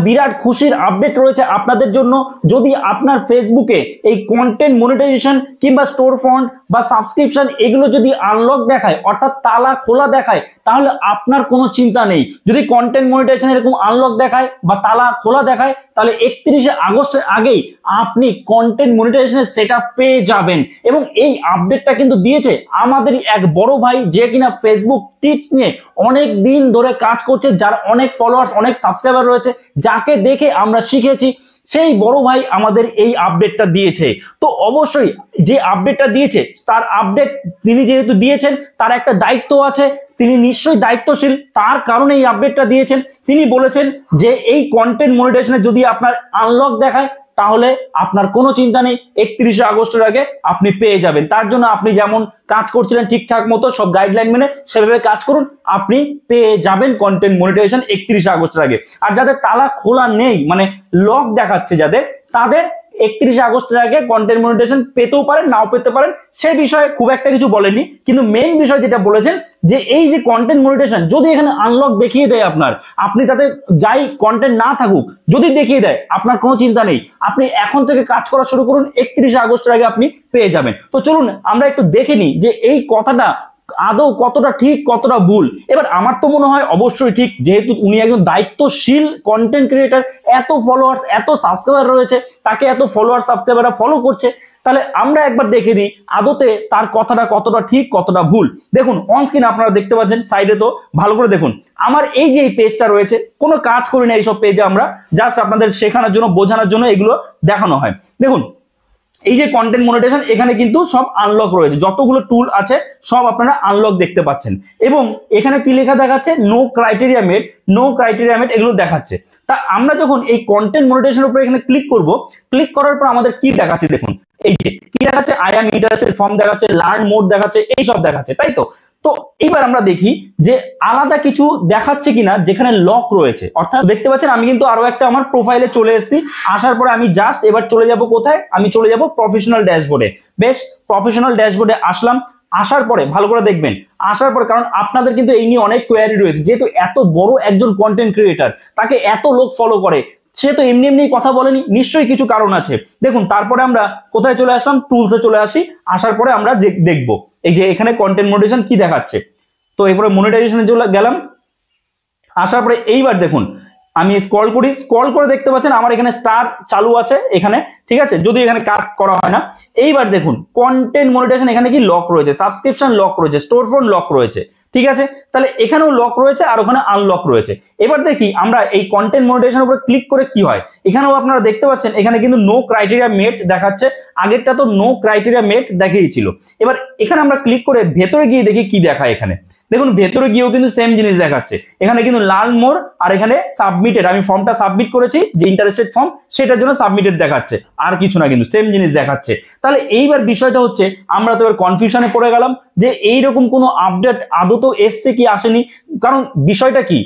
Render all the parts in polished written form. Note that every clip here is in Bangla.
বিরাট খুশির আপডেট রয়েছে আপনাদের জন্য। যদি আপনার ফেসবুকে এই কন্টেন্ট মনিটাইজেশন কিংবা স্টোর ফন্ট বা সাবস্ক্রিপশন এগুলো যদি আনলক দেখায়, অর্থাৎ তালা খোলা দেখায়, তাহলে আপনার কোনো চিন্তা নেই। যদি কন্টেন্ট মনিটাইজেশন এরকম আনলক দেখায় বা তালা খোলা দেখায়, তাহলে 31শে আগস্টের আগেই আপনি কন্টেন্ট মনিটাইজেশনের সেটআপ পেয়ে যাবেন। এবং এই আপডেটটা কিন্তু দিয়েছে আমাদেরই এক বড় ভাই, যে কিনা ফেসবুক টিপস নিয়ে অনেক দিন ধরে কাজ করছে, যার অনেক ফলোয়ার্স অনেক সাবস্ক্রাইবার রয়েছে, যাকে দেখে আমরা শিখেছি। সেই বড় ভাই আমাদের এই আপডেটটা দিয়েছে। তো অবশ্যই যে আপডেটটা দিয়েছে তার আপডেট তিনি যেহেতু দিয়েছেন, তার একটা দায়িত্ব আছে, তিনি নিশ্চয়ই দায়িত্বশীল, তার কারণে এই আপডেটটা দিয়েছেন। তিনি বলেছেন যে এই কন্টেন্ট মনিটাইজেশনে যদি আপনার আনলক দেখায়, তাহলে আপনার কোনো চিন্তা নেই, 31শে আগস্টের আগে আপনি পেয়ে যাবেন। তার জন্য আপনি যেমন কাজ করছিলেন ঠিকঠাক মতো সব গাইডলাইন মেনে সেভাবে কাজ করুন, আপনি পেয়ে যাবেন কন্টেন্ট মনিটাইজেশন 31শে আগস্টের আগে। আর যাদের তালা খোলা নেই, মানে লক দেখাচ্ছে যাদের, তাদের 31শে আগস্টের আগে কন্টেন্ট মনিটাইজেশন পেতেও পারেন, নাও পেতে পারেন, সে বিষয়ে খুব একটা কিছু বলেনি। কিন্তু মেইন বিষয় যেটা বলেছেন যে এই যে কন্টেন্ট মনিটাইজেশন যদি এখানে আনলক দেখিয়ে দেয় আপনার, আপনি তাতে যাই কন্টেন্ট না থাকুক যদি দেখিয়ে দেয়, আপনার কোনো চিন্তা নেই, আপনি এখন থেকে কাজ করা শুরু করুন, 31শে আগস্টের আগে আপনি পেয়ে যাবেন। তো চলুন আমরা একটু দেখে নিই যে এই কথাটা আদৌ কতটা ঠিক কতটা ভুল। এবার আমার তো মনে হয় অবশ্যই ঠিক, যেহেতু উনি একজন দায়িত্বশীল কন্টেন্ট ক্রিয়েটার, এত ফলোয়ার্স এত সাবস্ক্রাইবার রয়েছে, তাকে এত ফলোয়ার সাবস্ক্রাইবাররা ফলো করছে, তাহলে আমরা একবার দেখে দিই আদতে তার কথাটা কতটা ঠিক কতটা ভুল। দেখুন অন স্ক্রিন আপনারা দেখতে পাচ্ছেন, সাইডে তো ভালো করে দেখুন, আমার এই যে পেজটা রয়েছে, কোনো কাজ করি না এইসব পেজে, আমরা জাস্ট আপনাদের শেখানোর জন্য বোঝানোর জন্য এগুলো দেখানো হয়। দেখুন এই যে কন্টেন্ট মনিটাইজেশন, এখানে কিন্তু সব আনলক রয়েছে, যতগুলো টুল আছে সব আপনারা আনলক দেখতে পাচ্ছেন। এবং এখানে কি লেখা দেখাচ্ছে, নো ক্রাইটেরিয়া মেট, নো ক্রাইটেরিয়া মেট এগুলো দেখাচ্ছে। তা আমরা যখন এই কন্টেন্ট মনিটাইজেশনের উপরে এখানে ক্লিক করব, ক্লিক করার পর আমাদের কি দেখাচ্ছে দেখুন, এই যে কি দেখাচ্ছে, আই এম ইন্টারেস্টেড ফর্ম দেখাচ্ছে, লার্ন মোড দেখাচ্ছে, এই সব দেখাচ্ছে, তাই তো। তো এইবার আমরা দেখি যে আলাদা কিছু দেখাচ্ছে কিনা যেখানে লক রয়েছে। অর্থাৎ দেখতে পাচ্ছেন আমি কিন্তু আরো একটা আমার প্রোফাইলে চলে এসেছি, আসার পরে আমি জাস্ট এবার চলে যাব কোথায়, আমি চলে যাব প্রফেশনাল ড্যাশবোর্ডে। বেশ, প্রফেশনাল ড্যাশবোর্ডে আসলাম। আসার পরে ভালো করে দেখবেন, আসার পরে, কারণ আপনাদের কিন্তু এই নিয়ে অনেক কোয়ারি রয়েছে, যেহেতু এত বড় একজন কন্টেন্ট ক্রিয়েটার, তাকে এত লোক ফলো করে, সে তো এমনি এমনি কথা বলেনি, নিশ্চয়ই কিছু কারণ আছে। দেখুন তারপরে আমরা কোথায় চলে আসলাম, টুলসে চলে আসি। আসার পরে আমরা দেখবো এই যে এখানে কন্টেন্ট মনিটাইজেশন কি দেখাচ্ছে। তো এরপরে মনিটাইজেশনে গেলাম, আসার পরে এইবার দেখুন আমি স্ক্রল করি, স্ক্রল করে দেখতে পাচ্ছেন আমার এখানে স্টার চালু আছে এখানে, ঠিক আছে, যদি এখানে কাট করা হয় না। এইবার দেখুন কন্টেন্ট মনিটাইজেশন এখানে কি লক রয়েছে, সাবস্ক্রিপশন লক রয়েছে, স্টোর ফন্ট লক রয়েছে, ঠিক আছে, তাহলে এখানেও লক রয়েছে আর ওখানে আনলক রয়েছে। এবার দেখি আমরা এই কন্টেন্ট মনিটাইজেশনের উপর ক্লিক করে কি হয়। এখানেও আপনারা দেখতে পাচ্ছেন এখানে কিন্তু নো ক্রাইটেরিয়া মেট দেখাচ্ছে, আগেরটা তো নো ক্রাইটেরিয়া মেট দেখিয়েছিল। এবার এখানে আমরা ক্লিক করে ভেতরে গিয়ে দেখি কি দেখায়। এখানে দেখুন ভেতরে গিয়েও কিন্তু সেম জিনিস দেখাচ্ছে, এখানে কিন্তু লাল মোর আর এখানে সাবমিটেড, আমি ফর্মটা সাবমিট করেছি যে ইন্টারেস্টেড ফর্ম, সেটার জন্য সাবমিটেড দেখাচ্ছে, আর কিছু না, কিন্তু সেম জিনিস দেখাচ্ছে। তাহলে এইবার বিষয়টা হচ্ছে আমরা তো এবার কনফিউশনে পড়ে গেলাম যে এইরকম কোনো আপডেট আদৌ তো এসছে কি আসেনি। কারণ বিষয়টা কি,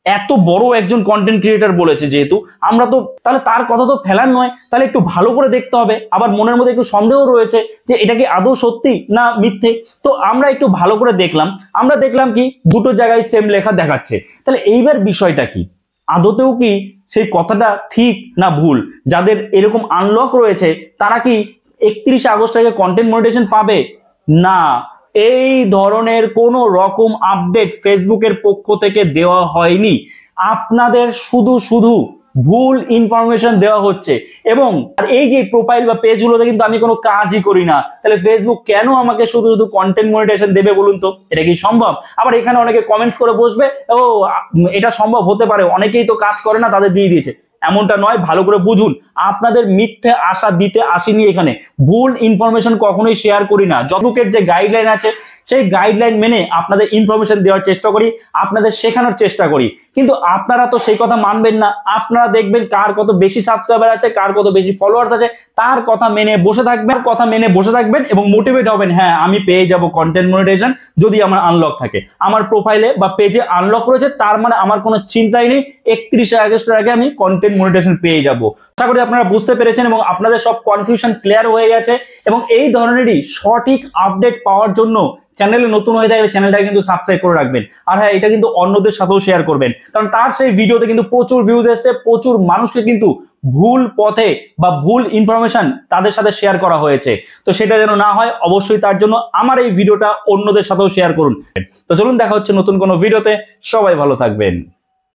এত বড় একজন কন্টেন্ট ক্রিয়েটার বলেছে যেহেতু, আমরা তো তাহলে তার কথা তো ফেলার নয়, তাহলে একটু ভালো করে দেখতে হবে। আবার মনের মধ্যে একটু সন্দেহ রয়েছে যে এটা কি আদৌ সত্যি না মিথ্যে। তো আমরা একটু ভালো করে দেখলাম, আমরা দেখলাম কি দুটো জায়গায় সেম লেখা দেখাচ্ছে। তাহলে এইবার বিষয়টা কি, আদতেও কি সেই কথাটা ঠিক না ভুল? যাদের এরকম আনলক রয়েছে তারা কি 31শে আগস্ট থেকে কন্টেন্ট মনিটাইজেশন পাবে না? এই ধরনের কোন রকম আপডেট ফেসবুকের পক্ষ থেকে দেওয়া হয়নি। আপনাদের শুধু শুধু ভুল ইনফরমেশন দেওয়া হচ্ছে। এবং এই যে প্রোফাইল বা পেজগুলোতে কিন্তু আমি কোনো কাজই করি না, তাহলে ফেসবুক কেন আমাকে শুধু শুধু কন্টেন্ট মনিটাইজেশন দেবে বলুন তো? এটা কি সম্ভব? আবার এখানে অনেকে কমেন্টস করে বসবে, ও এটা সম্ভব হতে পারে, অনেকেই তো কাজ করে না, তাদের দিয়ে দিয়েছে। এমনটা নয়, ভালো করে বুঝুন। আপনাদের মিথ্যে আশা দিতে আসিনি, এখানে ভুল ইনফরমেশন কখনোই শেয়ার করি না। যতটুকের যে গাইডলাইন আছে সেই গাইডলাইন মেনে আপনাদের ইনফরমেশন দেওয়ার চেষ্টা করি, আপনাদের শেখানোর চেষ্টা করি। কিন্তু আপনারা তো সেই কথা মানবেন না। আপনারা দেখবেন কার কত বেশি সাবস্ক্রাইবার আছে, কার কত বেশি ফলোয়ার্স আছে, তার কথা মেনে বসে থাকবেন এবং মোটিভেট হবেন, হ্যাঁ আমি পেয়ে যাব কন্টেন্ট মনিটাইজেশন যদি আমার আনলক থাকে। আমার প্রোফাইলে বা পেজে আনলক রয়েছে, তার মানে আমার কোনো চিন্তাই নেই, 31শে আগস্টের আগে আমি কন্টেন্ট মনিটাইজেশন পেয়ে যাব। আশা করি আপনারা বুঝতে পেরেছেন এবং আপনাদের সব কনফিউশন ক্লিয়ার হয়ে গেছে। এবং এই ধরনেরই সঠিক আপডেট পাওয়ার জন্য চ্যানেলে নতুন হয়ে থাকলে চ্যানেলটা কিন্তু সাবস্ক্রাইব করে রাখবেন। আর হ্যাঁ, এটা কিন্তু অন্যদের সাথেও শেয়ার করবেন, কারণ তার সেই ভিডিওতে কিন্তু প্রচুর ভিউজ এসেছে, প্রচুর মানুষকে কিন্তু ভুল পথে বা ভুল ইনফরমেশন তাদের সাথে শেয়ার করা হয়েছে। তো সেটা যেন না হয়, অবশ্যই তার জন্য আমার এই ভিডিওটা অন্যদের সাথেও শেয়ার করুন। তো চলুন, দেখা হচ্ছে নতুন কোনো ভিডিওতে। সবাই ভালো থাকবেন।